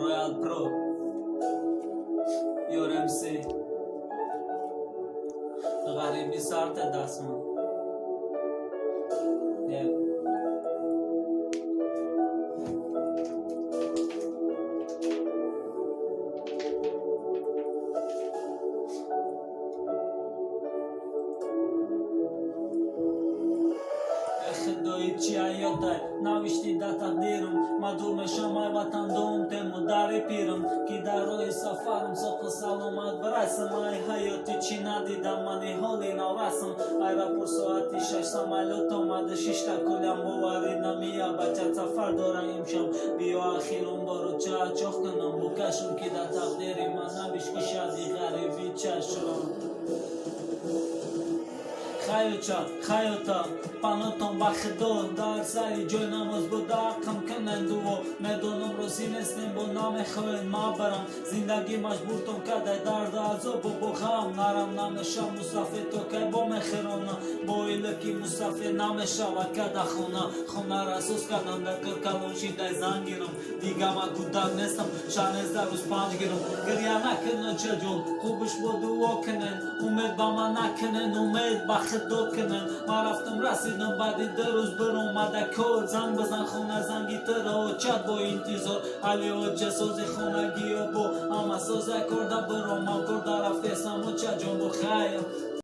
Royal Pro Your MC غریبی سارت دستمان چی ایاده نوشتی در تقدیرم مدور میشم ای وطن دوم تیمو در پیرم که در روی سفرم ساق سلامت برسم ای حیاتی چی ندیدم من حالی نورسم ای را پر ساعتی 6 سمالوت آمده 6 تا کلم باوری نمیا بچه سفر دارم امشب بیا اخیرم بارو چه چخ کنم بکشم که در تقدیری من نوشت که شدی غریبی چشم خیاطا پناتان بخدا در سری جای نماز بود کم کنند و میدانم روزی نیستیم با نام خواهد ما برم زندگی مجبورتم کرده درد عذاب و بخم نرم نمیشم مسافر تو که با مخیرانه با ایلکی مسافر نمیشود کرده خونه را سوز کردم در کرکلون شیده زن گیرم دیگه ما کودک نیستم 16 روز 5 گیرم گریه نکنن چه جون خوبش با دعا کنن امید با من نکنن امید با خدا کنن ما رفتم رسیدم بعدی 2 روز برآمده کار زنگ بزن خونه زنگی ترا و چت با انتظار علی و چه سوزی خونگی و با همه سوزه کرده برام کرده رفتستم و چه جون بخیر